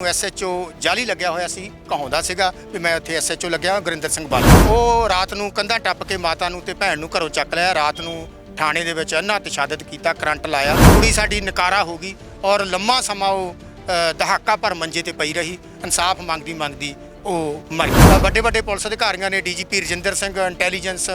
SHO ਜਾਲੀ ਲੱਗਿਆ ਹੋਇਆ ਸੀ, ਕਹਾਉਂਦਾ ਸੀਗਾ ਵੀ ਮੈਂ ਉੱਥੇ SHO ਲੱਗਿਆ ਗੁਰਿੰਦਰ ਸਿੰਘ ਬਾਲ। ਉਹ ਰਾਤ ਨੂੰ ਕੰਧਾਂ ਟੱਪ ਕੇ ਮਾਤਾ ਨੂੰ ਤੇ ਭੈਣ ਨੂੰ ਘਰੋਂ ਚੱਕ ਲਿਆ। ਰਾਤ ਨੂੰ ਥਾਣੇ ਦੇ ਵਿੱਚ ਅੰਨਾ ਤਸ਼ੱਦਦ ਕੀਤਾ, ਕਰੰਟ ਲਾਇਆ। ਕੁੜੀ ਸਾਡੀ ਨਕਾਰਾ ਹੋ ਗਈ ਔਰ ਲੰਮਾ ਸਮਾਂ ਉਹ ਦਹਾਕਾ ਭਰ ਮੰਜੇ ਤੇ ਪਈ ਰਹੀ। ਇਨਸਾਫ ਮੰਗਦੀ ਉਹ ਮਰ ਗਈ। ਵੱਡੇ ਵੱਡੇ ਪੁਲਿਸ ਅਧਿਕਾਰੀਆਂ ਨੇ DGP Rajinder Singh, intelligence,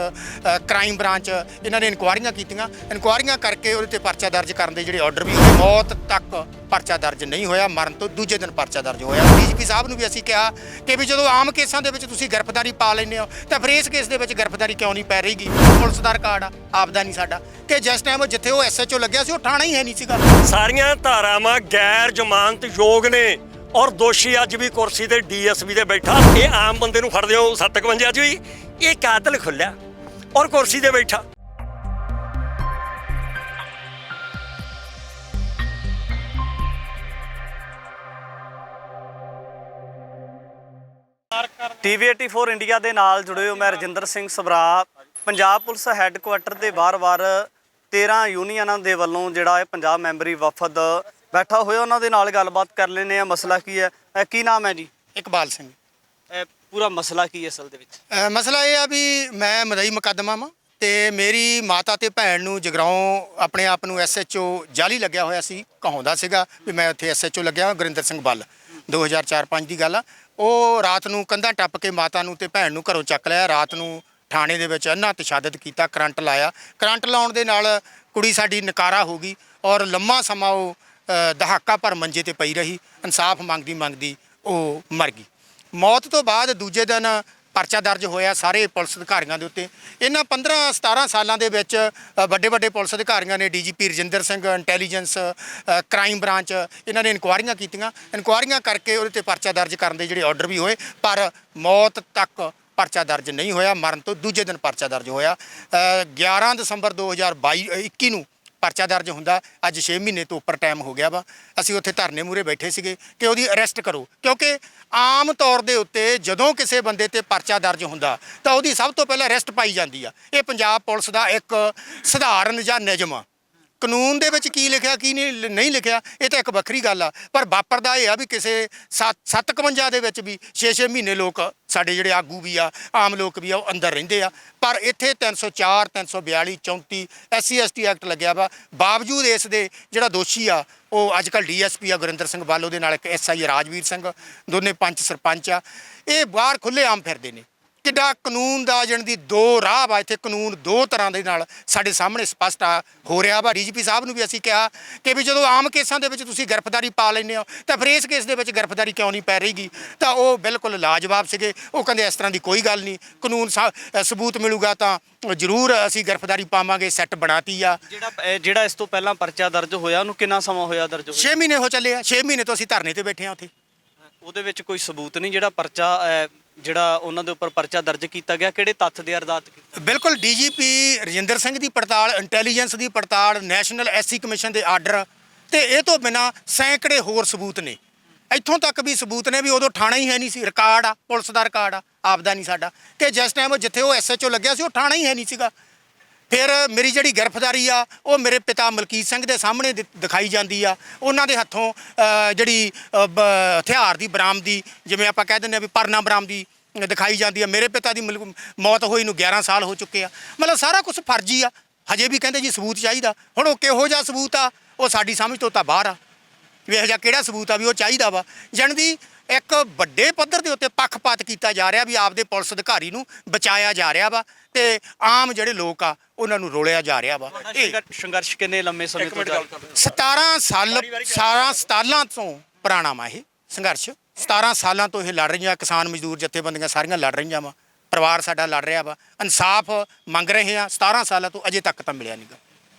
crime branch, ਇਹਨਾਂ ਨੇ ਇਨਕੁਆਇਰੀਆਂ ਕੀਤੀਆਂ। ਇਨਕੁਆਇਰੀਆਂ ਕਰਕੇ ਉਹਦੇ ਤੇ ਪਰਚਾ ਦਰਜ ਕਰਨ ਦੇ ਜਿਹੜੇ ਆਰਡਰ ਵੀ ਹੋਏ। ਮੌਤ ਤੱਕ ਪਰਚਾ ਦਰਜ ਨਹੀਂ ਹੋਇਆ, ਮਰਨ ਤੋਂ ਦੂਜੇ ਦਿਨ ਪਰਚਾ ਦਰਜ ਹੋਇਆ। DGP ਸਾਹਿਬ ਨੂੰ ਵੀ ਅਸੀਂ ਕਿਹਾ ਕਿ ਵੀ ਜਦੋਂ ਆਮ ਕੇਸਾਂ ਦੇ ਵਿੱਚ ਤੁਸੀਂ ਗ੍ਰਿਫਤਾਰੀ ਪਾ ਲੈਂਦੇ ਹੋ ਤਾਂ ਫਿਰ ਇਸ ਕੇਸ ਦੇ ਵਿੱਚ ਗ੍ਰਿਫਤਾਰੀ ਕਿਉਂ ਨਹੀਂ ਪੈ ਰਹੀਗੀ? ਪੁਲਿਸ ਦਾ ਰਿਕਾਰਡ ਆ, ਆਪਦਾ ਨਹੀਂ ਸਾਡਾ। ਕਿ ਜਿਸ ਟਾਈਮ ਜਿੱਥੇ ਉਹ SHO ਲੱਗਿਆ ਸੀ ਉਹ ਥਾਣਾ ਹੀ ਹੈ ਨਹੀਂ ਸੀਗਾ। ਸਾਰੀਆਂ ਧਾਰਾਵਾਂ ਗੈਰ ਜ਼ਮਾਨਤ ਯੋਗ ਨੇ ਔਰ ਦੋਸ਼ੀ ਅੱਜ ਵੀ ਕੁਰਸੀ ਤੇ DSP ਤੇ ਬੈਠਾ। ਇਹ ਆਮ ਬੰਦੇ ਨੂੰ ਫੜਦੇ ਹੋ 751 ਚ ਵੀ ਇਹ ਕਾਤਲ ਖੁੱਲਿਆ ਔਰ ਕੁਰਸੀ ਤੇ ਬੈਠਾ। TV84 ਇੰਡੀਆ ਦੇ ਨਾਲ ਜੁੜੇ ਹੋ। ਮੈਂ ਰਜਿੰਦਰ ਸਿੰਘ ਸਭਰਾ। ਪੰਜਾਬ ਪੁਲਿਸ ਹੈੱਡਕੁਆਟਰ ਦੇ ਬਾਰ-ਬਾਰ 13 ਯੂਨੀਅਨਾਂ ਦੇ ਵੱਲੋਂ ਜਿਹੜਾ ਇਹ ਪੰਜਾਬ ਮੈਂਬਰੀ ਵਫਦ ਬੈਠਾ ਹੋਇਆ, ਉਹਨਾਂ ਦੇ ਨਾਲ ਗੱਲਬਾਤ ਕਰ ਲੈਂਦੇ ਆ। ਮਸਲਾ ਕੀ ਹੈ? ਕੀ ਨਾਮ ਹੈ ਜੀ? ਇਕਬਾਲ ਸਿੰਘ। ਪੂਰਾ ਮਸਲਾ ਕੀ ਹੈ ਅਸਲ ਦੇ ਵਿੱਚ? ਮਸਲਾ ਇਹ ਆ ਵੀ ਮੈਂ ਮਦਈ ਮੁਕੱਦਮਾ ਵਾਂ ਤੇ ਮੇਰੀ ਮਾਤਾ ਤੇ ਭੈਣ ਨੂੰ ਜਗਰਾਓਂ ਆਪਣੇ ਆਪ ਨੂੰ SHO ਜਾਲੀ ਲੱਗਿਆ ਹੋਇਆ ਸੀ, ਕਹਾਉਂਦਾ ਸੀਗਾ ਵੀ ਮੈਂ ਉੱਥੇ SHO ਲੱਗਿਆ ਗੁਰਿੰਦਰ ਸਿੰਘ ਬਾਲ। 2004-05 ਦੀ ਗੱਲ ਆ। ਉਹ ਰਾਤ ਨੂੰ ਕੰਧਾਂ ਟੱਪ ਕੇ ਮਾਤਾ ਨੂੰ ਤੇ ਭੈਣ ਨੂੰ ਘਰੋਂ ਚੱਕ ਲਿਆ। ਰਾਤ ਨੂੰ ਥਾਣੇ ਦੇ ਵਿੱਚ ਅੰਨਾ ਤਸ਼ੱਦਦ ਕੀਤਾ, ਕਰੰਟ ਲਾਇਆ। ਕਰੰਟ ਲਾਉਣ ਦੇ ਨਾਲ ਕੁੜੀ ਸਾਡੀ ਨਕਾਰਾ ਹੋ ਗਈ ਔਰ ਲੰਮਾ ਸਮਾਂ ਉਹ ਦਹਾਕਾ ਭਰ ਮੰਜੇ ਤੇ ਪਈ ਰਹੀ। ਇਨਸਾਫ ਮੰਗਦੀ ਉਹ ਮਰ ਗਈ। ਮੌਤ ਤੋਂ ਬਾਅਦ ਦੂਜੇ ਦਿਨ ਪਰਚਾ ਦਰਜ ਹੋਇਆ ਸਾਰੇ ਪੁਲਿਸ ਅਧਿਕਾਰੀਆਂ ਦੇ ਉੱਤੇ। ਇਹਨਾਂ 15-17 ਸਾਲਾਂ ਦੇ ਵਿੱਚ ਵੱਡੇ ਵੱਡੇ ਪੁਲਿਸ ਅਧਿਕਾਰੀਆਂ ਨੇ DGP Rajinder Singh, intelligence, crime branch, ਇਹਨਾਂ ਨੇ ਇਨਕੁਆਇਰੀਆਂ ਕੀਤੀਆਂ। ਇਨਕੁਆਇਰੀਆਂ ਕਰਕੇ ਉਹਦੇ ਤੇ ਪਰਚਾ ਦਰਜ ਕਰਨ ਦੇ ਜਿਹੜੇ ਆਰਡਰ ਵੀ ਹੋਏ, ਪਰ ਮੌਤ ਤੱਕ ਪਰਚਾ ਦਰਜ ਨਹੀਂ ਹੋਇਆ, ਮਰਨ ਤੋਂ ਦੂਜੇ ਦਿਨ ਪਰਚਾ ਦਰਜ ਹੋਇਆ। 11 ਦਸੰਬਰ 2021 ਨੂੰ ਪਰਚਾ ਦਰਜ ਹੁੰਦਾ। ਅੱਜ 6 ਮਹੀਨੇ ਤੋਂ ਉੱਪਰ ਟਾਈਮ ਹੋ ਗਿਆ ਵਾ। ਅਸੀਂ ਉੱਥੇ ਧਰਨੇ ਮੂਹਰੇ ਬੈਠੇ ਸੀਗੇ ਕਿ ਉਹਦੀ ਅਰੈਸਟ ਕਰੋ, ਕਿਉਂਕਿ ਆਮ ਤੌਰ ਦੇ ਉੱਤੇ ਜਦੋਂ ਕਿਸੇ ਬੰਦੇ ਤੇ ਪਰਚਾ ਦਰਜ ਹੁੰਦਾ ਤਾਂ ਉਹਦੀ ਸਭ ਤੋਂ ਪਹਿਲਾਂ ਅਰੈਸਟ ਪਾਈ ਜਾਂਦੀ ਆ। ਇਹ ਪੰਜਾਬ ਪੁਲਿਸ ਦਾ ਇੱਕ ਸਧਾਰਨ ਜਾਂ ਨਿਯਮ ਆ। ਕਾਨੂੰਨ ਦੇ ਵਿੱਚ ਕੀ ਲਿਖਿਆ ਕੀ ਨਹੀਂ ਲਿਖਿਆ ਇਹ ਤਾਂ ਇੱਕ ਵੱਖਰੀ ਗੱਲ ਆ, ਪਰ ਵਾਪਰਦਾ ਇਹ ਆ ਵੀ ਕਿਸੇ 751 ਦੇ ਵਿੱਚ ਵੀ 6-6 ਮਹੀਨੇ ਲੋਕ ਸਾਡੇ ਜਿਹੜੇ ਆਗੂ ਵੀ ਆ, ਆਮ ਲੋਕ ਵੀ ਆ, ਉਹ ਅੰਦਰ ਰਹਿੰਦੇ ਆ। ਪਰ ਇੱਥੇ 304, 342, 34 SC/ST ਐਕਟ ਲੱਗਿਆ ਵਾ। ਬਾਵਜੂਦ ਇਸ ਦੇ ਜਿਹੜਾ ਦੋਸ਼ੀ ਆ ਉਹ ਅੱਜ ਕੱਲ੍ਹ DSP ਆ ਗੁਰਿੰਦਰ ਸਿੰਘ ਬਾਲ, ਉਹਦੇ ਨਾਲ ਇੱਕ SI ਰਾਜਵੀਰ ਸਿੰਘ, ਦੋਨੇ ਪੰਚ ਸਰਪੰਚ ਆ। ਇਹ ਬਾਹਰ ਖੁੱਲ੍ਹੇ ਆਮ ਫਿਰਦੇ ਨੇ। ਕਿੱਡਾ ਕਾਨੂੰਨ ਦਾ ਜਣ ਦੀ ਦੋ ਰਾਹ ਵਾ ਇੱਥੇ। ਕਾਨੂੰਨ ਦੋ ਤਰ੍ਹਾਂ ਦੇ ਨਾਲ ਸਾਡੇ ਸਾਹਮਣੇ ਸਪਸ਼ਟ ਹੋ ਰਿਹਾ ਵਾ। DGP ਸਾਹਿਬ ਨੂੰ ਵੀ ਅਸੀਂ ਕਿਹਾ ਕਿ ਵੀ ਜਦੋਂ ਆਮ ਕੇਸਾਂ ਦੇ ਵਿੱਚ ਤੁਸੀਂ ਗ੍ਰਿਫਤਾਰੀ ਪਾ ਲੈਂਦੇ ਹੋ ਤਾਂ ਫਿਰ ਇਸ ਕੇਸ ਦੇ ਵਿੱਚ ਗ੍ਰਿਫਤਾਰੀ ਕਿਉਂ ਨਹੀਂ ਪੈ ਰਹੀਗੀ? ਤਾਂ ਉਹ ਬਿਲਕੁਲ ਲਾਜਵਾਬ ਸੀਗੇ। ਉਹ ਕਹਿੰਦੇ ਇਸ ਤਰ੍ਹਾਂ ਦੀ ਕੋਈ ਗੱਲ ਨਹੀਂ, ਕਾਨੂੰਨ ਸਬੂਤ ਮਿਲੂਗਾ ਤਾਂ ਜ਼ਰੂਰ ਅਸੀਂ ਗ੍ਰਿਫਤਾਰੀ ਪਾਵਾਂਗੇ। ਸੈੱਟ ਬਣਾਤੀ ਆ। ਜਿਹੜਾ ਇਸ ਤੋਂ ਪਹਿਲਾਂ ਪਰਚਾ ਦਰਜ ਹੋਇਆ ਉਹਨੂੰ ਕਿੰਨਾ ਸਮਾਂ ਹੋਇਆ ਦਰਜ ਹੋਇਆ? 6 ਮਹੀਨੇ ਹੋ ਚੱਲੇ ਆ। 6 ਮਹੀਨੇ ਤੋਂ ਅਸੀਂ ਧਰਨੇ ਤੇ ਬੈਠੇ ਆ ਉੱਥੇ। ਉਹਦੇ ਵਿੱਚ ਕੋਈ ਸਬੂਤ ਨਹੀਂ? ਜਿਹੜਾ ਪਰਚਾ ਜਿਹੜਾ ਉਹਨਾਂ ਦੇ ਉੱਪਰ ਪਰਚਾ ਦਰਜ ਕੀਤਾ ਗਿਆ ਕਿਹੜੇ ਤੱਥ ਦੇ ਆਧਾਰ ਤੇ? ਬਿਲਕੁਲ DGP ਰਜਿੰਦਰ ਸਿੰਘ ਦੀ ਪੜਤਾਲ, ਇੰਟੈਲੀਜੈਂਸ ਦੀ ਪੜਤਾਲ, ਨੈਸ਼ਨਲ SC ਕਮਿਸ਼ਨ ਦੇ ਆਰਡਰ ਤੇ ਇਹ ਤੋਂ ਬਿਨਾਂ ਸੈਂਕੜੇ ਹੋਰ ਸਬੂਤ ਨੇ। ਇੱਥੋਂ ਤੱਕ ਵੀ ਸਬੂਤ ਨੇ ਵੀ ਉਦੋਂ ਥਾਣਾ ਹੀ ਹੈ ਨਹੀਂ ਸੀ। ਰਿਕਾਰਡ ਆ, ਪੁਲਿਸ ਦਾ ਰਿਕਾਰਡ ਆ, ਆਪਦਾ ਨਹੀਂ ਸਾਡਾ। ਕਿ ਜਿਸ ਟਾਈਮ ਜਿੱਥੇ ਉਹ SHO ਲੱਗਿਆ ਸੀ ਉਹ ਥਾਣਾ ਹੀ ਹੈ ਨਹੀਂ ਸੀਗਾ। ਫਿਰ ਮੇਰੀ ਜਿਹੜੀ ਗ੍ਰਿਫਤਾਰੀ ਆ ਉਹ ਮੇਰੇ ਪਿਤਾ ਮਲਕੀਤ ਸਿੰਘ ਦੇ ਸਾਹਮਣੇ ਦਿਖਾਈ ਜਾਂਦੀ ਆ। ਉਹਨਾਂ ਦੇ ਹੱਥੋਂ ਜਿਹੜੀ ਹਥਿਆਰ ਦੀ ਬਰਾਮਦੀ, ਜਿਵੇਂ ਆਪਾਂ ਕਹਿ ਦਿੰਦੇ ਆ ਵੀ ਪਰਨਾ ਬਰਾਮਦੀ ਦਿਖਾਈ ਜਾਂਦੀ ਆ। ਮੇਰੇ ਪਿਤਾ ਦੀ ਮੌਤ ਹੋਈ ਨੂੰ 11 ਸਾਲ ਹੋ ਚੁੱਕੇ ਆ। ਮਤਲਬ ਸਾਰਾ ਕੁਝ ਫਰਜ਼ੀ ਆ। ਹਜੇ ਵੀ ਕਹਿੰਦੇ ਜੀ ਸਬੂਤ ਚਾਹੀਦਾ। ਹੁਣ ਉਹ ਕਿਹੋ ਜਿਹਾ ਸਬੂਤ ਆ ਉਹ ਸਾਡੀ ਸਮਝ ਤੋਂ ਤਾਂ ਬਾਹਰ ਆ ਵੀ ਇਹੋ ਜਿਹਾ ਕਿਹੜਾ ਸਬੂਤ ਆ ਵੀ ਉਹ ਚਾਹੀਦਾ ਵਾ। ਜਾਣੀ ਦੀ ਇੱਕ ਵੱਡੇ ਪੱਧਰ ਦੇ ਉੱਤੇ ਪੱਖਪਾਤ ਕੀਤਾ ਜਾ ਰਿਹਾ ਵੀ ਆਪਦੇ ਪੁਲਿਸ ਅਧਿਕਾਰੀ ਨੂੰ ਬਚਾਇਆ ਜਾ ਰਿਹਾ ਵਾ ਤੇ ਆਮ ਜਿਹੜੇ ਲੋਕ ਆ ਉਹਨਾਂ ਨੂੰ ਰੋਲਿਆ ਜਾ ਰਿਹਾ ਵਾ। ਇਹ ਸੰਘਰਸ਼ ਕਿੰਨੇ ਲੰਮੇ ਸਮੇਂ ਤੋਂ? 17 ਸਾਲਾਂ ਤੋਂ ਪੁਰਾਣਾ ਵਾ ਇਹ ਸੰਘਰਸ਼। 17 ਸਾਲਾਂ ਤੋਂ ਇਹ ਲੜ ਰਹੀਆਂ। ਕਿਸਾਨ ਮਜ਼ਦੂਰ ਜਥੇਬੰਦੀਆਂ ਸਾਰੀਆਂ ਲੜ ਰਹੀਆਂ ਵਾ। ਪਰਿਵਾਰ ਸਾਡਾ ਲੜ ਰਿਹਾ ਵਾ। ਇਨਸਾਫ ਮੰਗ ਰਹੇ ਆ 17 ਸਾਲਾਂ ਤੋਂ, ਅਜੇ ਤੱਕ ਤਾਂ ਮਿਲਿਆ ਨਹੀਂਗਾ।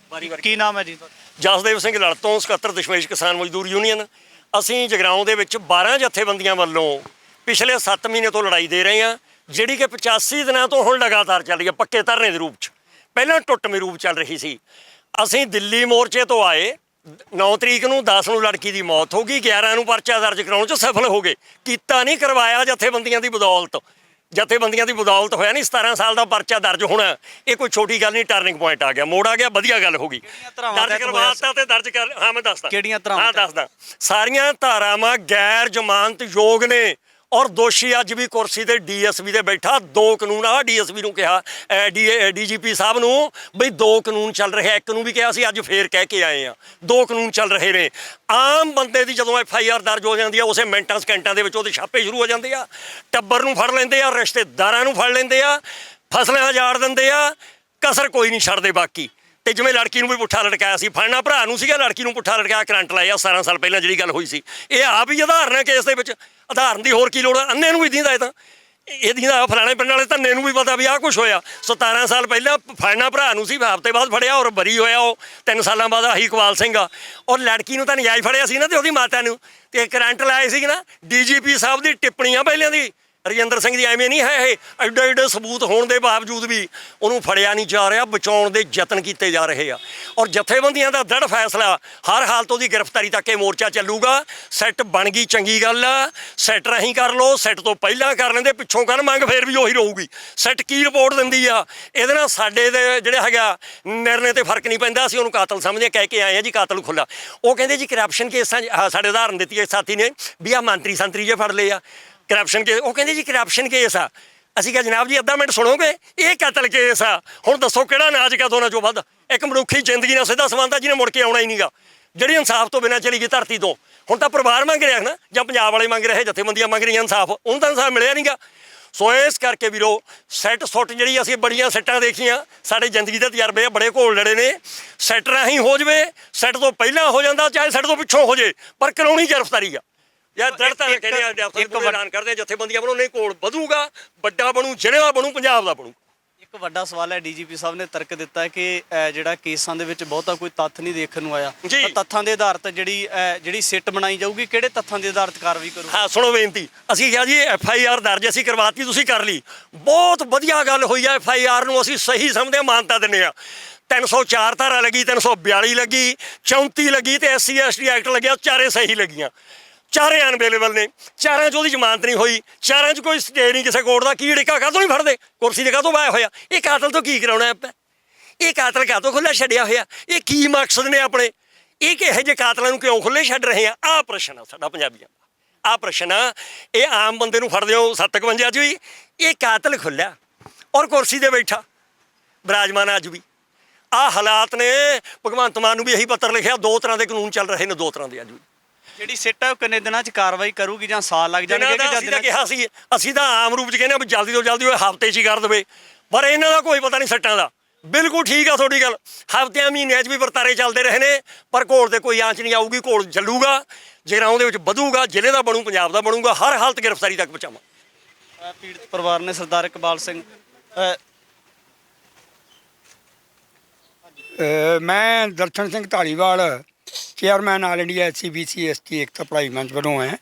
ਕੀ ਨਾਮ ਹੈ ਜੀ? ਜਸਦੇਵ ਸਿੰਘ ਲੜ ਤੋਂ 77 ਦਸ਼ਮੇਸ਼ ਕਿਸਾਨ ਮਜ਼ਦੂਰ ਯੂਨੀਅਨ। ਅਸੀਂ ਜਗਰਾਓਂ ਦੇ ਵਿੱਚ 12 ਜਥੇਬੰਦੀਆਂ ਵੱਲੋਂ ਪਿਛਲੇ 7 ਮਹੀਨੇ ਤੋਂ ਲੜਾਈ ਦੇ ਰਹੇ ਹਾਂ, ਜਿਹੜੀ ਕਿ 85 ਦਿਨਾਂ ਤੋਂ ਹੁਣ ਲਗਾਤਾਰ ਚੱਲ ਰਹੀ ਹੈ ਪੱਕੇ ਧਰਨੇ ਦੇ ਰੂਪ 'ਚ। ਪਹਿਲਾਂ ਟੁੱਟਵੇਂ ਰੂਪ ਚੱਲ ਰਹੀ ਸੀ। ਅਸੀਂ ਦਿੱਲੀ ਮੋਰਚੇ ਤੋਂ ਆਏ, 9 ਤਰੀਕ ਨੂੰ 10 ਨੂੰ ਲੜਕੀ ਦੀ ਮੌਤ ਹੋ ਗਈ, 11 ਨੂੰ ਪਰਚਾ ਦਰਜ ਕਰਾਉਣ 'ਚ ਸਫਲ ਹੋ ਗਏ। ਕੀਤਾ ਨਹੀਂ, ਕਰਵਾਇਆ ਜਥੇਬੰਦੀਆਂ ਦੀ ਬਦੌਲਤ। ਜਥੇਬੰਦੀਆਂ ਦੀ ਬਦੌਲਤ ਹੋਇਆ ਨਹੀਂ। 17 ਸਾਲ ਦਾ ਪਰਚਾ ਦਰਜ ਹੋਣਾ ਇਹ ਕੋਈ ਛੋਟੀ ਗੱਲ ਨਹੀਂ, ਟਰਨਿੰਗ ਪੁਆਇੰਟ ਆ ਗਿਆ, ਮੋੜ ਆ ਗਿਆ, ਵਧੀਆ ਗੱਲ ਹੋ ਗਈ। ਧਾਰਾਵਾਂ ਦਰਜ ਕਰਵਾਤਾ ਤੇ ਦਰਜ ਕਰ, ਹਾਂ ਮੈਂ ਦੱਸਦਾ ਕਿਹੜੀਆਂ ਧਾਰਾਵਾਂ? ਹਾਂ ਦੱਸਦਾ। ਸਾਰੀਆਂ ਧਾਰਾਵਾਂ ਗੈਰ ਜ਼ਮਾਨਤ ਯੋਗ ਨੇ ਔਰ ਦੋਸ਼ੀ ਅੱਜ ਵੀ ਕੁਰਸੀ ਤੇ ਡੀਐਸਪੀ ਦੇ ਬੈਠਾ। 2 ਕਾਨੂੰਨ ਆ ਡੀਐਸਪੀ ਨੂੰ ਕਿਹਾ, ਡੀਜੀਪੀ ਸਾਹਿਬ ਨੂੰ ਬਈ 2 ਕਾਨੂੰਨ ਚੱਲ ਰਹੇ, ਇੱਕ ਨੂੰ ਵੀ ਕਿਹਾ ਸੀ, ਅੱਜ ਫੇਰ ਕਹਿ ਕੇ ਆਏ ਆ 2 ਕਾਨੂੰਨ ਚੱਲ ਰਹੇ ਨੇ। ਆਮ ਬੰਦੇ ਦੀ ਜਦੋਂ FIR ਦਰਜ ਹੋ ਜਾਂਦੀ ਆ ਉਸੇ ਮਿੰਟਾਂ ਸਕਿੰਟਾਂ ਦੇ ਵਿੱਚ ਉਹਦੇ ਛਾਪੇ ਸ਼ੁਰੂ ਹੋ ਜਾਂਦੇ ਆ। ਟੱਬਰ ਨੂੰ ਫੜ ਲੈਂਦੇ ਆ, ਰਿਸ਼ਤੇਦਾਰਾਂ ਨੂੰ ਫੜ ਲੈਂਦੇ ਆ, ਫਸਲਾਂ ਉਜਾੜ ਦਿੰਦੇ ਆ, ਕਸਰ ਕੋਈ ਨਹੀਂ ਛੱਡਦੇ ਬਾਕੀ। ਤੇ ਜਿਵੇਂ ਲੜਕੀ ਨੂੰ ਵੀ ਪੁੱਠਾ ਲਟਕਾਇਆ ਸੀ, ਫੜਨਾ ਭਰਾ ਨੂੰ ਸੀਗਾ, ਲੜਕੀ ਨੂੰ ਪੁੱਠਾ ਲਟਕਾਇਆ, ਕਰੰਟ ਲਾਇਆ 17 ਸਾਲ ਪਹਿਲਾਂ ਜਿਹੜੀ ਗੱਲ ਹੋਈ ਸੀ। ਇਹ ਆਪ ਹੀ ਉਦਾਹਰਨ ਹੈ ਕੇਸ ਦੇ ਵਿੱਚ। ਉਦਾਹਰਨ ਦੀ ਹੋਰ ਕੀ ਲੋੜ ਆ? ਅੰਨੇ ਨੂੰ ਵੀ ਦੀਂਦਾ ਇਹ ਤਾਂ, ਇਹ ਦੀਂਦਾ ਫਲਾਣੇ ਪਿੰਡ ਵਾਲੇ ਧੰਨੇ ਨੂੰ ਵੀ ਪਤਾ ਵੀ ਆਹ ਕੁਛ ਹੋਇਆ। 17 ਸਾਲ ਪਹਿਲਾਂ ਫੜਨਾ ਭਰਾ ਨੂੰ ਸੀ, ਹਫ਼ਤੇ ਬਾਅਦ ਫੜਿਆ ਔਰ ਬਰੀ ਹੋਇਆ ਉਹ 3 ਸਾਲਾਂ ਬਾਅਦ। ਆਹੀ ਇਕਬਾਲ ਸਿੰਘ ਆ। ਔਰ ਲੜਕੀ ਨੂੰ ਤਾਂ ਨਜਾਇਜ਼ ਫੜਿਆ ਸੀ ਨਾ, ਤੇ ਉਹਦੀ ਮਾਤਾ ਨੂੰ ਤੇ ਕਰੰਟ ਲਾਏ ਸੀ ਨਾ। ਡੀਜੀਪੀ ਸਾਹਿਬ ਦੀ ਟਿੱਪਣੀਆਂ ਪਹਿਲਾਂ ਦੀ, ਰਜਿੰਦਰ ਸਿੰਘ ਦੀ ਐਵੇਂ ਨਹੀਂ ਹੈ ਇਹ। ਐਡੇ ਐਡੇ ਸਬੂਤ ਹੋਣ ਦੇ ਬਾਵਜੂਦ ਵੀ ਉਹਨੂੰ ਫੜਿਆ ਨਹੀਂ ਜਾ ਰਿਹਾ, ਬਚਾਉਣ ਦੇ ਯਤਨ ਕੀਤੇ ਜਾ ਰਹੇ ਆ। ਔਰ ਜਥੇਬੰਦੀਆਂ ਦਾ ਦ੍ਰਿੜ ਫੈਸਲਾ, ਹਰ ਹਾਲਤ ਉਹਦੀ ਗ੍ਰਿਫਤਾਰੀ ਤੱਕ ਇਹ ਮੋਰਚਾ ਚੱਲੂਗਾ। ਸੈੱਟ ਬਣ ਗਈ ਚੰਗੀ ਗੱਲ ਆ, ਸੈੱਟ ਰਾਹੀਂ ਕਰ ਲਓ, ਸੈੱਟ ਤੋਂ ਪਹਿਲਾਂ ਕਰ ਲੈਂਦੇ, ਪਿੱਛੋਂ ਕਰ ਮੰਗ ਫੇਰ ਵੀ ਉਹੀ ਰਹੂਗੀ। ਸੈੱਟ ਕੀ ਰਿਪੋਰਟ ਦਿੰਦੀ ਆ ਇਹਦੇ ਨਾਲ ਸਾਡੇ ਦੇ ਜਿਹੜੇ ਹੈਗਾ ਨਿਰਣੇ ਤੇ ਫਰਕ ਨਹੀਂ ਪੈਂਦਾ। ਅਸੀਂ ਉਹਨੂੰ ਕਾਤਲ ਸਮਝਦੇ, ਕਹਿ ਕੇ ਆਏ ਆ ਜੀ ਕਾਤਲ ਖੁੱਲਾ। ਉਹ ਕਹਿੰਦੇ ਜੀ ਕਰਪਸ਼ਨ ਕੇਸਾਂ ਸਾਡੇ ਉਦਾਹਰਨ ਦਿੱਤੀ ਹੈ ਸਾਥੀ ਨੇ ਵੀ ਆਹ ਮੰਤਰੀ ਸੰਤਰੀ ਜੇ ਫੜ ਲਏ ਆ ਕਰਪਸ਼ਨ ਕੇਸ। ਉਹ ਕਹਿੰਦੇ ਜੀ ਕਰਪਸ਼ਨ ਕੇਸ ਆ। ਅਸੀਂ ਕਿਹਾ ਜਨਾਬ ਜੀ ਅੱਧਾ ਮਿੰਟ ਸੁਣੋਗੇ, ਇਹ ਕਤਲ ਕੇਸ ਆ। ਹੁਣ ਦੱਸੋ ਕਿਹੜਾ ਨਾਜ ਕਾ ਦੋਨਾਂ ਚੋਂ ਵੱਧ? ਇੱਕ ਮਨੁੱਖੀ ਜ਼ਿੰਦਗੀ ਨਾਲ ਸਿੱਧਾ ਸੰਬੰਧ ਆ ਜਿਹਨੇ ਮੁੜ ਕੇ ਆਉਣਾ ਹੀ ਨਹੀਂਗਾ, ਜਿਹੜੀ ਇਨਸਾਫ ਤੋਂ ਬਿਨਾਂ ਚਲੀ ਗਈ ਧਰਤੀ ਤੋਂ। ਹੁਣ ਤਾਂ ਪਰਿਵਾਰ ਮੰਗ ਰਿਹਾ ਨਾ, ਜਾਂ ਪੰਜਾਬ ਵਾਲੇ ਮੰਗ ਰਹੇ, ਜਥੇਬੰਦੀਆਂ ਮੰਗ ਰਹੀਆਂ ਇਨਸਾਫ, ਉਹਨੂੰ ਤਾਂ ਇਨਸਾਫ ਮਿਲਿਆ ਨਹੀਂਗਾ। ਸੋ ਇਸ ਕਰਕੇ ਵੀਰੋ ਸੈੱਟ ਸੁੱਟ ਜਿਹੜੀ ਅਸੀਂ ਬੜੀਆਂ ਸੈੱਟਾਂ ਦੇਖੀਆਂ, ਸਾਡੇ ਜ਼ਿੰਦਗੀ ਦੇ ਤਜਰਬੇ ਬੜੇ ਘੋਲ ਲੜੇ ਨੇ। ਸੈੱਟ ਰਾਹੀਂ ਹੋ ਜਾਵੇ, ਸੈੱਟ ਤੋਂ ਪਹਿਲਾਂ ਹੋ ਜਾਂਦਾ, ਚਾਹੇ ਸੈੱਟ ਤੋਂ ਪਿੱਛੋਂ ਹੋ ਜੇ, ਪਰ ਕਾਨੂੰਨੀ ਗ੍ਰਿਫਤਾਰੀ ਆ। ਯਾਰ ਦਰਤਾ ਕਹਿੰਦੇ ਆ ਐਲਾਨ ਕਰਦੇ ਆ ਜਥੇਬੰਦੀਆਂ ਬਣੋ, ਨਹੀਂ ਕੋਲ ਵਧੂਗਾ, ਵੱਡਾ ਬਣੂ, ਜ਼ਿਲ੍ਹੇ ਦਾ ਬਣੂ, ਪੰਜਾਬ ਦਾ ਬਣੂ। ਇੱਕ ਵੱਡਾ ਸਵਾਲ ਹੈ, ਡੀਜੀਪੀ ਸਾਹਿਬ ਨੇ ਤਰਕ ਦਿੱਤਾ ਕਿ ਜਿਹੜਾ ਕੇਸਾਂ ਦੇ ਵਿੱਚ ਬਹੁਤਾ ਕੋਈ ਤੱਥ ਨਹੀਂ ਦੇਖਣ ਨੂੰ ਆਇਆ, ਤਾਂ ਤੱਥਾਂ ਦੇ ਆਧਾਰ ਤੇ ਜਿਹੜੀ ਸਿੱਟ ਬਣਾਈ ਜਾਊਗੀ, ਕਿਹੜੇ ਤੱਥਾਂ ਦੇ ਆਧਾਰ ਤੇ ਕਾਰਵਾਈ ਕਰੂ? ਹਾਂ ਸੁਣੋ ਬੇਨਤੀ, ਅਸੀਂ ਕਿਹਾ ਜੀ FIR ਦਰਜ ਅਸੀਂ ਕਰਵਾਤੀ, ਤੁਸੀਂ ਕਰ ਲਈ, ਬਹੁਤ ਵਧੀਆ ਗੱਲ ਹੋਈ ਆ। FIR ਨੂੰ ਅਸੀਂ ਸਹੀ ਸਮਝਦੇ, ਮਾਨਤਾ ਦਿੰਦੇ ਆ। 304 ਧਾਰਾ ਲੱਗੀ, 342 ਲੱਗੀ, 34 ਲੱਗੀ ਤੇ SC ST ਐਕਟ ਲੱਗਿਆ, ਚਾਰੇ ਸਹੀ ਲੱਗੀਆਂ, ਚਾਰੇ ਅਨਅਵੇਲੇਬਲ ਨੇ। ਚਾਰਾਂ 'ਚ ਉਹਦੀ ਜ਼ਮਾਨਤ ਨਹੀਂ ਹੋਈ, ਚਾਰਾਂ 'ਚ ਕੋਈ ਸਟੇ ਨਹੀਂ ਕਿਸੇ ਕੋਰਟ ਦਾ। ਕੀ ੜਿੱਕਾ ਕਾਹਤੋਂ ਨਹੀਂ ਫੜਦੇ? ਕੁਰਸੀ ਦੇ ਕਾਹਤੋਂ ਵਾਇਆ ਹੋਇਆ? ਇਹ ਕਾਤਲ ਤੋਂ ਕੀ ਕਰਾਉਣਾ ਆਪਾਂ? ਇਹ ਕਾਤਲ ਕਾਹਤੋਂ ਖੁੱਲ੍ਹਾ ਛੱਡਿਆ ਹੋਇਆ? ਇਹ ਕੀ ਮਕਸਦ ਨੇ ਆਪਣੇ? ਇਹ ਕਿਹੋ ਜਿਹੇ ਕਾਤਲਾਂ ਨੂੰ ਕਿਉਂ ਖੁੱਲ੍ਹੇ ਛੱਡ ਰਹੇ ਆ? ਆਹ ਪ੍ਰਸ਼ਨ ਆ ਸਾਡਾ ਪੰਜਾਬੀਆਂ ਦਾ, ਆਹ ਪ੍ਰਸ਼ਨ ਆ। ਇਹ ਆਮ ਬੰਦੇ ਨੂੰ ਫੜਦੇ ਹੋ 57 'ਚ ਵੀ, ਇਹ ਕਾਤਲ ਖੁੱਲ੍ਹਾ ਔਰ ਕੁਰਸੀ 'ਤੇ ਬੈਠਾ ਬਿਰਾਜਮਾਨ ਅੱਜ ਵੀ। ਆਹ ਹਾਲਾਤ ਨੇ। ਭਗਵੰਤ ਮਾਨ ਨੂੰ ਵੀ ਇਹੀ ਪੱਤਰ ਲਿਖਿਆ, 2 ਤਰ੍ਹਾਂ ਦੇ ਕਾਨੂੰਨ ਚੱਲ ਰਹੇ ਨੇ, 2 ਤਰ੍ਹਾਂ ਦੇ ਅੱਜ ਵੀ। ਜਿਹੜੀ ਸਿੱਟ ਹੈ ਉਹ ਕਿੰਨੇ ਦਿਨਾਂ 'ਚ ਕਾਰਵਾਈ ਕਰੂਗੀ ਜਾਂ ਸਾਲ ਲੱਗ ਜਾਣਗੇ? ਅਸੀਂ ਤਾਂ ਕਿਹਾ ਸੀ, ਅਸੀਂ ਤਾਂ ਆਮ ਰੂਪ 'ਚ ਕਹਿੰਦੇ ਵੀ ਜਲਦੀ ਤੋਂ ਜਲਦੀ ਉਹ ਹਫ਼ਤੇ 'ਚ ਹੀ ਕਰ ਦੇਵੇ, ਪਰ ਇਹਨਾਂ ਦਾ ਕੋਈ ਪਤਾ ਨਹੀਂ ਸੱਟਾਂ ਦਾ। ਬਿਲਕੁਲ ਠੀਕ ਆ ਤੁਹਾਡੀ ਗੱਲ, ਹਫ਼ਤਿਆਂ ਮਹੀਨਿਆਂ 'ਚ ਵੀ ਵਰਤਾਰੇ ਚੱਲਦੇ ਰਹੇ ਨੇ, ਪਰ ਘੋਲ ਤੇ ਕੋਈ ਆਂਚ ਨਹੀਂ ਆਊਗੀ। ਘੋਲ ਚੱਲੂਗਾ, ਜਿਹੜਾ ਉਹਦੇ ਵਿੱਚ ਵਧੂਗਾ, ਜ਼ਿਲ੍ਹੇ ਦਾ ਬਣੂ, ਪੰਜਾਬ ਦਾ ਬਣੂਗਾ, ਹਰ ਹਾਲਤ ਗ੍ਰਿਫਤਾਰੀ ਤੱਕ ਪਹੁੰਚਾਵਾਂ। ਪੀੜਤ ਪਰਿਵਾਰ ਨੇ ਸਰਦਾਰ ਇਕਬਾਲ ਸਿੰਘ, ਮੈਂ Darshan Singh Dhaliwal, chairman all India SC BC ST ਏਕਤਾ ਭਲਾਈ ਮੰਚ ਵੱਲੋਂ ਹੈ।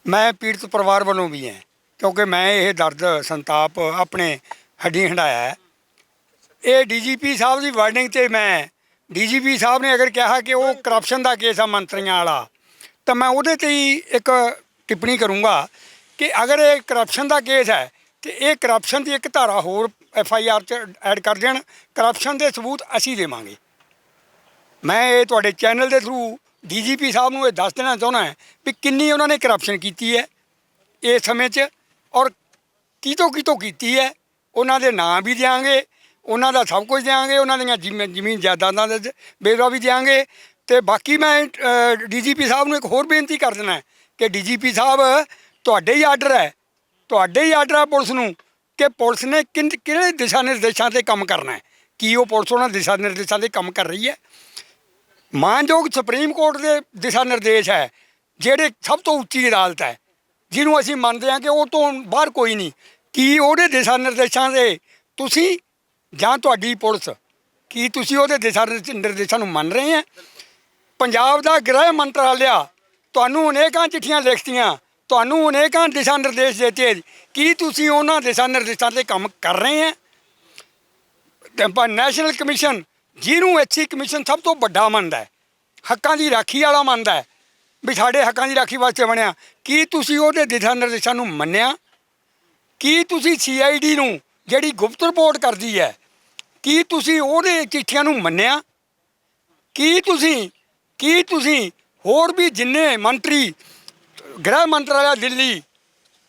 ਮੈਂ ਪੀੜਤ ਪਰਿਵਾਰ ਵੱਲੋਂ ਵੀ ਹੈ, ਕਿਉਂਕਿ ਮੈਂ ਇਹ ਦਰਦ ਸੰਤਾਪ ਆਪਣੇ ਹੱਡੀਂ ਹੰਡਾਇਆ ਹੈ। ਇਹ DGP ਸਾਹਿਬ ਦੀ ਵਾਰਨਿੰਗ 'ਤੇ ਮੈਂ DGP ਸਾਹਿਬ ਨੇ ਅਗਰ ਕਿਹਾ ਕਿ ਉਹ ਕਰਪਸ਼ਨ ਦਾ ਕੇਸ ਆ ਮੰਤਰੀਆਂ ਵਾਲਾ, ਤਾਂ ਮੈਂ ਉਹਦੇ 'ਤੇ ਹੀ ਇੱਕ ਟਿੱਪਣੀ ਕਰੂੰਗਾ ਕਿ ਅਗਰ ਇਹ ਕਰਪਸ਼ਨ ਦਾ ਕੇਸ ਹੈ ਤੇ ਇਹ ਕਰਪਸ਼ਨ ਦੀ ਇੱਕ ਧਾਰਾ ਹੋਰ FIR 'ਚ ਐਡ ਕਰ ਦੇਣ। ਕਰਪਸ਼ਨ ਦੇ ਸਬੂਤ ਅਸੀਂ ਦੇਵਾਂਗੇ। ਮੈਂ ਇਹ ਤੁਹਾਡੇ ਚੈਨਲ ਦੇ ਥਰੂ DGP ਸਾਹਿਬ ਨੂੰ ਇਹ ਦੱਸ ਦੇਣਾ ਚਾਹੁੰਦਾ ਹੈ ਵੀ ਕਿੰਨੀ ਉਹਨਾਂ ਨੇ ਕਰਪਸ਼ਨ ਕੀਤੀ ਹੈ ਇਸ ਸਮੇਂ 'ਚ, ਔਰ ਕਿਤੋਂ ਕੀਤੀ ਹੈ। ਉਹਨਾਂ ਦੇ ਨਾਂ ਵੀ ਦਿਆਂਗੇ, ਉਹਨਾਂ ਦਾ ਸਭ ਕੁਝ ਦਿਆਂਗੇ, ਉਹਨਾਂ ਦੀਆਂ ਜ਼ਮੀਨ ਜਾਇਦਾਦਾਂ ਦਾ ਵੇਰਵਾ ਵੀ ਦਿਆਂਗੇ। ਅਤੇ ਬਾਕੀ ਮੈਂ DGP ਸਾਹਿਬ ਨੂੰ ਇੱਕ ਹੋਰ ਬੇਨਤੀ ਕਰ ਦੇਣਾ ਕਿ DGP ਸਾਹਿਬ ਤੁਹਾਡੇ ਹੀ ਆਰਡਰ ਹੈ, ਪੁਲਿਸ ਨੂੰ ਕਿ ਪੁਲਿਸ ਨੇ ਕਿਹੜੇ ਦਿਸ਼ਾ ਨਿਰਦੇਸ਼ਾਂ 'ਤੇ ਕੰਮ ਕਰਨਾ ਹੈ। ਕੀ ਉਹ ਪੁਲਿਸ ਉਹਨਾਂ ਦਿਸ਼ਾ ਨਿਰਦੇਸ਼ਾਂ 'ਤੇ ਕੰਮ ਕਰ ਰਹੀ ਹੈ? ਮਾਨਯੋਗ ਸੁਪਰੀਮ ਕੋਰਟ ਦੇ ਦਿਸ਼ਾ ਨਿਰਦੇਸ਼ ਹੈ, ਜਿਹੜੇ ਸਭ ਤੋਂ ਉੱਚੀ ਅਦਾਲਤ ਹੈ, ਜਿਹਨੂੰ ਅਸੀਂ ਮੰਨਦੇ ਹਾਂ ਕਿ ਉਹ ਤੋਂ ਬਾਹਰ ਕੋਈ ਨਹੀਂ। ਕੀ ਉਹਦੇ ਦਿਸ਼ਾ ਨਿਰਦੇਸ਼ਾਂ ਦੇ ਤੁਸੀਂ ਜਾਂ ਤੁਹਾਡੀ ਪੁਲਿਸ, ਕੀ ਤੁਸੀਂ ਉਹਦੇ ਦਿਸ਼ਾ ਨਿਰਦੇਸ਼ਾਂ ਨੂੰ ਮੰਨ ਰਹੇ ਹੈ? ਪੰਜਾਬ ਦਾ ਗ੍ਰਹਿ ਮੰਤਰਾਲਿਆ ਤੁਹਾਨੂੰ ਅਨੇਕਾਂ ਚਿੱਠੀਆਂ ਲਿਖਤੀਆਂ, ਤੁਹਾਨੂੰ ਅਨੇਕਾਂ ਦਿਸ਼ਾ ਨਿਰਦੇਸ਼ ਦਿੱਤੇ, ਕੀ ਤੁਸੀਂ ਉਹਨਾਂ ਦਿਸ਼ਾ ਨਿਰਦੇਸ਼ਾਂ 'ਤੇ ਕੰਮ ਕਰ ਰਹੇ ਹੈ? ਨੈਸ਼ਨਲ ਕਮਿਸ਼ਨ, ਜਿਹਨੂੰ SC ਕਮਿਸ਼ਨ ਸਭ ਤੋਂ ਵੱਡਾ ਮੰਨਦਾ ਹੈ, ਹੱਕਾਂ ਦੀ ਰਾਖੀ ਵਾਲਾ ਮੰਨਦਾ ਹੈ ਵੀ ਸਾਡੇ ਹੱਕਾਂ ਦੀ ਰਾਖੀ ਵਾਸਤੇ ਬਣਿਆ, ਕੀ ਤੁਸੀਂ ਉਹਦੇ ਦਿਸ਼ਾ ਨਿਰਦੇਸ਼ਾਂ ਨੂੰ ਮੰਨਿਆ? ਕੀ ਤੁਸੀਂ CID ਨੂੰ ਜਿਹੜੀ ਗੁਪਤ ਰਿਪੋਰਟ ਕਰਦੀ ਹੈ, ਕੀ ਤੁਸੀਂ ਉਹਦੇ ਚਿੱਠੀਆਂ ਨੂੰ ਮੰਨਿਆ? ਕੀ ਤੁਸੀਂ ਹੋਰ ਵੀ ਜਿੰਨੇ ਮੰਤਰੀ, ਗ੍ਰਹਿ ਮੰਤਰਾਲਾ ਦਿੱਲੀ,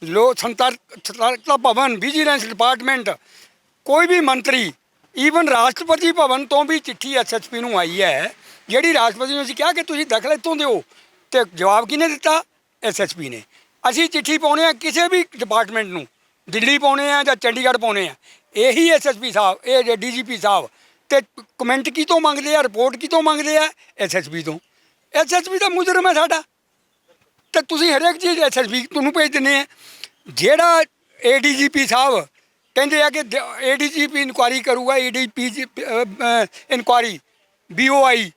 ਸਤਰਕਤਾ ਭਵਨ, ਵਿਜੀਲੈਂਸ ਡਿਪਾਰਟਮੈਂਟ, ਕੋਈ ਵੀ ਮੰਤਰੀ, ਈਵਨ ਰਾਸ਼ਟਰਪਤੀ ਭਵਨ ਤੋਂ ਵੀ ਚਿੱਠੀ SSP ਨੂੰ ਆਈ ਹੈ, ਜਿਹੜੀ ਰਾਸ਼ਟਰਪਤੀ ਨੂੰ ਅਸੀਂ ਕਿਹਾ ਕਿ ਤੁਸੀਂ ਦਖਲ ਇੱਥੋਂ ਦਿਓ, ਤੇ ਜਵਾਬ ਕਿਹਨੇ ਦਿੱਤਾ? SSP ਨੇ। ਅਸੀਂ ਚਿੱਠੀ ਪਾਉਂਦੇ ਹਾਂ ਕਿਸੇ ਵੀ ਡਿਪਾਰਟਮੈਂਟ ਨੂੰ, ਦਿੱਲੀ ਪਾਉਂਦੇ ਆ ਜਾਂ ਚੰਡੀਗੜ੍ਹ ਪਾਉਂਦੇ ਆ, ਇਹੀ SSP ਸਾਹਿਬ, ਇਹ DGP ਸਾਹਿਬ, ਤੇ ਕਮੈਂਟ ਕਿਤੋਂ ਮੰਗਦੇ ਆ, ਰਿਪੋਰਟ ਕਿਤੋਂ ਮੰਗਦੇ ਆ? SSP ਤੋਂ। SSP ਦਾ ਮੁਜਰਮ ਹੈ ਸਾਡਾ, ਤੇ ਤੁਸੀਂ ਹਰੇਕ ਚੀਜ਼ SSP ਤੁਹਾਨੂੰ ਭੇਜ ਦਿੰਦੇ ਆ। ਜਿਹੜਾ ADGP ਸਾਹਿਬ ਕਹਿੰਦੇ ਆ ਕਿ ADGP ਇਨਕੁਆਰੀ ਕਰੂਗਾ, ADP ਇਨਕੁਆਰੀ, BOI,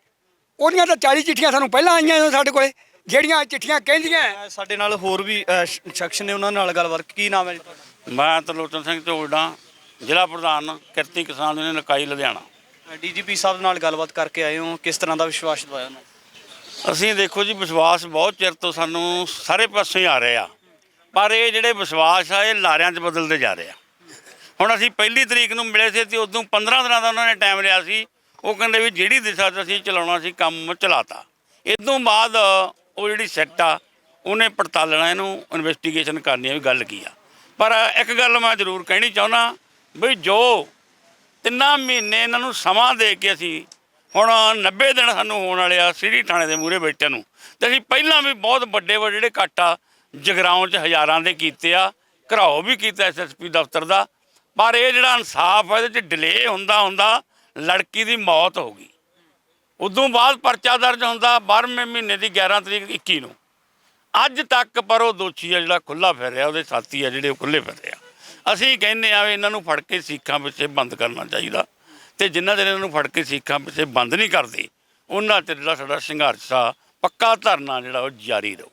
ਉਹਦੀਆਂ ਤਾਂ 40 ਚਿੱਠੀਆਂ ਸਾਨੂੰ ਪਹਿਲਾਂ ਆਈਆਂ ਸਾਡੇ ਕੋਲੇ, ਜਿਹੜੀਆਂ ਚਿੱਠੀਆਂ ਕਹਿੰਦੀਆਂ। ਸਾਡੇ ਨਾਲ ਹੋਰ ਵੀ ਸ਼ਖਸ ਨੇ, ਉਹਨਾਂ ਨਾਲ ਗੱਲਬਾਤ। ਕੀ ਨਾਮ ਹੈ ਜੀ ਤੁਹਾਡਾ? ਮੈਂ ਤਰਲੋਚਨ ਸਿੰਘ ਝੋਲਡਾ, ਜ਼ਿਲ੍ਹਾ ਪ੍ਰਧਾਨ ਕਿਰਤੀ ਕਿਸਾਨ ਯੂਨੀਅਨ ਇਕਾਈ ਲੁਧਿਆਣਾ। DGP ਸਾਹਿਬ ਨਾਲ ਗੱਲਬਾਤ ਕਰਕੇ ਆਏ ਹੋ, ਕਿਸ ਤਰ੍ਹਾਂ ਦਾ ਵਿਸ਼ਵਾਸ ਦਵਾਇਆ ਉਹਨਾਂ? ਅਸੀਂ ਦੇਖੋ ਜੀ, ਵਿਸ਼ਵਾਸ ਬਹੁਤ ਚਿਰ ਤੋਂ ਸਾਨੂੰ ਸਾਰੇ ਪਾਸੇ ਹੀ ਆ ਰਹੇ ਆ, ਪਰ ਇਹ ਜਿਹੜੇ ਵਿਸ਼ਵਾਸ ਆ ਇਹ ਲਾਰਿਆਂ 'ਚ ਬਦਲਦੇ ਜਾ ਰਹੇ ਆ। ਹੁਣ ਅਸੀਂ 1 ਤਰੀਕ ਨੂੰ ਮਿਲੇ ਸੀ ਤੇ ਉਦੋਂ 15 ਦਿਨਾਂ ਦਾ ਉਹਨਾਂ ਨੇ ਟਾਈਮ ਲਿਆ ਸੀ। ਉਹ ਕਹਿੰਦੇ ਵੀ ਜਿਹੜੀ ਦਿਸ਼ਾ 'ਚ ਅਸੀਂ ਚਲਾਉਣਾ ਸੀ ਕੰਮ ਚਲਾਤਾ। ਇਸ ਤੋਂ ਬਾਅਦ ਉਹ ਜਿਹੜੀ ਸੈੱਟ ਆ ਉਹਨੇ ਪੜਤਾਲਣਾ, ਇਹਨੂੰ ਇਨਵੈਸਟੀਗੇਸ਼ਨ ਕਰਨੀ ਆ ਵੀ ਗੱਲ ਕੀ ਆ। ਪਰ ਇੱਕ ਗੱਲ ਮੈਂ ਜ਼ਰੂਰ ਕਹਿਣੀ ਚਾਹੁੰਦਾ ਵੀ ਜੋ 3 ਮਹੀਨੇ ਇਹਨਾਂ ਨੂੰ ਸਮਾਂ ਦੇ ਕੇ ਅਸੀਂ ਹੁਣ 90 ਦਿਨ ਸਾਨੂੰ ਹੋਣ ਵਾਲੇ ਆ ਸਿਟੀ ਥਾਣੇ ਦੇ ਮੂਹਰੇ ਬੈਠੇ ਨੂੰ, ਤੇ ਅਸੀਂ ਪਹਿਲਾਂ ਵੀ ਬਹੁਤ ਵੱਡੇ ਜਿਹੜੇ ਕੱਟ ਆ ਜਗਰਾਉਂ 'ਚ ਹਜ਼ਾਰਾਂ ਦੇ ਕੀਤੇ ਆ, ਘਰਾਓ ਵੀ ਕੀਤਾ SSP ਦਫ਼ਤਰ ਦਾ, ਪਰ ਇਹ ਜਿਹੜਾ ਇਨਸਾਫ ਹੈ ਇਹਦੇ 'ਚ ਡਿਲੇ ਹੁੰਦਾ ਲੜਕੀ ਦੀ ਮੌਤ ਹੋ ਗਈ। ਉਦੋਂ ਬਾਅਦ ਪਰਚਾ ਦਰਜ ਹੁੰਦਾ 12ਵੇਂ ਮਹੀਨੇ ਦੀ 11 ਤਰੀਕ 21 ਨੂੰ। ਅੱਜ ਤੱਕ ਪਰ ਉਹ ਦੋਸ਼ੀ ਆ ਜਿਹੜਾ ਖੁੱਲ੍ਹਾ ਫਿਰ ਰਿਹਾ, ਉਹਦੇ ਸਾਥੀ ਆ ਜਿਹੜੇ ਉਹ ਖੁੱਲ੍ਹੇ ਫਿਰ ਰਿਹਾ। ਅਸੀਂ ਕਹਿੰਦੇ ਆ ਵੀ ਇਹਨਾਂ ਨੂੰ ਫੜ ਕੇ ਸੀਖਾਂ ਪਿੱਛੇ ਬੰਦ ਕਰਨਾ ਚਾਹੀਦਾ, ਤੇ ਜਿਨ੍ਹਾਂ ਦਿਨ ਇਹਨਾਂ ਨੂੰ ਫੜ ਕੇ ਸੀਖਾਂ ਪਿੱਛੇ ਬੰਦ ਨਹੀਂ ਕਰਦੇ ਉਹਨਾਂ 'ਤੇ ਜਿਹੜਾ ਸਾਡਾ ਸੰਘਰਸ਼ ਆ, ਪੱਕਾ ਧਰਨਾ ਜਿਹੜਾ ਉਹ ਜਾਰੀ ਰਹੂ।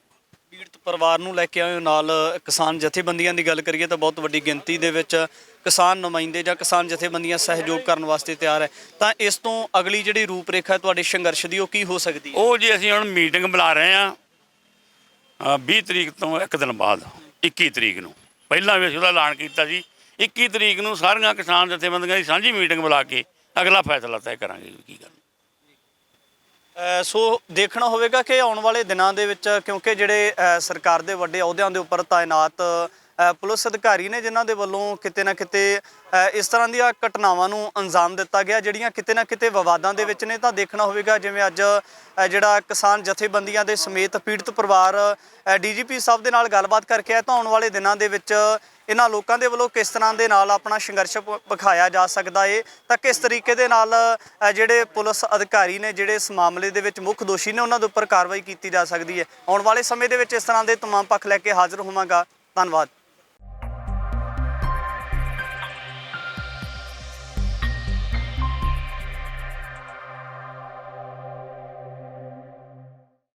ਪੀੜਤ ਪਰਿਵਾਰ ਨੂੰ ਲੈ ਕੇ ਆਏ ਹੋ ਨਾਲ। ਕਿਸਾਨ ਜਥੇਬੰਦੀਆਂ ਦੀ ਗੱਲ ਕਰੀਏ ਤਾਂ ਬਹੁਤ ਵੱਡੀ ਗਿਣਤੀ ਦੇ ਵਿੱਚ ਕਿਸਾਨ ਨੁਮਾਇੰਦੇ ਜਾਂ ਕਿਸਾਨ ਜਥੇਬੰਦੀਆਂ ਸਹਿਯੋਗ ਕਰਨ ਵਾਸਤੇ ਤਿਆਰ ਹੈ, ਤਾਂ ਇਸ ਤੋਂ ਅਗਲੀ ਜਿਹੜੀ ਰੂਪ ਰੇਖਾ ਹੈ ਤੁਹਾਡੇ ਸੰਘਰਸ਼ ਦੀ, ਉਹ ਕੀ ਹੋ ਸਕਦੀ ਹੈ? ਉਹ ਜੀ ਅਸੀਂ ਹੁਣ ਮੀਟਿੰਗ ਬੁਲਾ ਰਹੇ ਹਾਂ 20 ਤਰੀਕ ਤੋਂ ਇੱਕ ਦਿਨ ਬਾਅਦ, 21 ਤਰੀਕ ਨੂੰ। ਪਹਿਲਾਂ ਵੀ ਅਸੀਂ ਉਹਦਾ ਐਲਾਨ ਕੀਤਾ ਸੀ। 21 ਤਰੀਕ ਨੂੰ ਸਾਰੀਆਂ ਕਿਸਾਨ ਜਥੇਬੰਦੀਆਂ ਦੀ ਸਾਂਝੀ ਮੀਟਿੰਗ ਬੁਲਾ ਕੇ ਅਗਲਾ ਫੈਸਲਾ ਤੈਅ ਕਰਾਂਗੇ ਕੀ ਗੱਲ। ਸੋ ਦੇਖਣਾ ਹੋਵੇਗਾ ਕਿ ਆਉਣ ਵਾਲੇ ਦਿਨਾਂ ਦੇ ਵਿੱਚ, ਕਿਉਂਕਿ ਜਿਹੜੇ ਸਰਕਾਰ ਦੇ ਵੱਡੇ ਅਹੁਦਿਆਂ ਦੇ ਉੱਪਰ ਤਾਇਨਾਤ ਪੁਲਿਸ ਅਧਿਕਾਰੀ ਨੇ, ਜਿਨ੍ਹਾਂ ਦੇ ਵੱਲੋਂ ਕਿਤੇ ਨਾ ਕਿਤੇ ਇਸ ਤਰ੍ਹਾਂ ਦੀਆਂ ਘਟਨਾਵਾਂ ਨੂੰ ਅੰਜਾਮ ਦਿੱਤਾ ਗਿਆ ਜਿਹੜੀਆਂ ਕਿਤੇ ਨਾ ਕਿਤੇ ਵਿਵਾਦਾਂ ਦੇ ਵਿੱਚ ਨੇ, ਤਾਂ ਦੇਖਣਾ ਹੋਵੇਗਾ ਜਿਵੇਂ ਅੱਜ ਜਿਹੜਾ ਕਿਸਾਨ ਜਥੇਬੰਦੀਆਂ ਦੇ ਸਮੇਤ ਪੀੜਤ ਪਰਿਵਾਰ DGP ਸਾਹਿਬ ਦੇ ਨਾਲ ਗੱਲਬਾਤ ਕਰਕੇ ਆਇਆ, ਤਾਂ ਆਉਣ ਵਾਲੇ ਦਿਨਾਂ ਦੇ ਵਿੱਚ ਇਹਨਾਂ ਲੋਕਾਂ ਦੇ ਵੱਲੋਂ ਕਿਸ ਤਰ੍ਹਾਂ ਦੇ ਨਾਲ ਆਪਣਾ ਸੰਘਰਸ਼ ਵਿਖਾਇਆ ਜਾ ਸਕਦਾ ਹੈ, ਤਾਂ ਕਿਸ ਤਰੀਕੇ ਦੇ ਨਾਲ ਜਿਹੜੇ ਪੁਲਿਸ ਅਧਿਕਾਰੀ ਨੇ, ਜਿਹੜੇ ਇਸ ਮਾਮਲੇ ਦੇ ਵਿੱਚ ਮੁੱਖ ਦੋਸ਼ੀ ਨੇ, ਉਹਨਾਂ ਦੇ ਉੱਪਰ ਕਾਰਵਾਈ ਕੀਤੀ ਜਾ ਸਕਦੀ ਹੈ। ਆਉਣ ਵਾਲੇ ਸਮੇਂ ਦੇ ਵਿੱਚ ਇਸ ਤਰ੍ਹਾਂ ਦੇ ਤਮਾਮ ਪੱਖ ਲੈ ਕੇ ਹਾਜ਼ਰ ਹੋਵਾਂਗਾ। ਧੰਨਵਾਦ।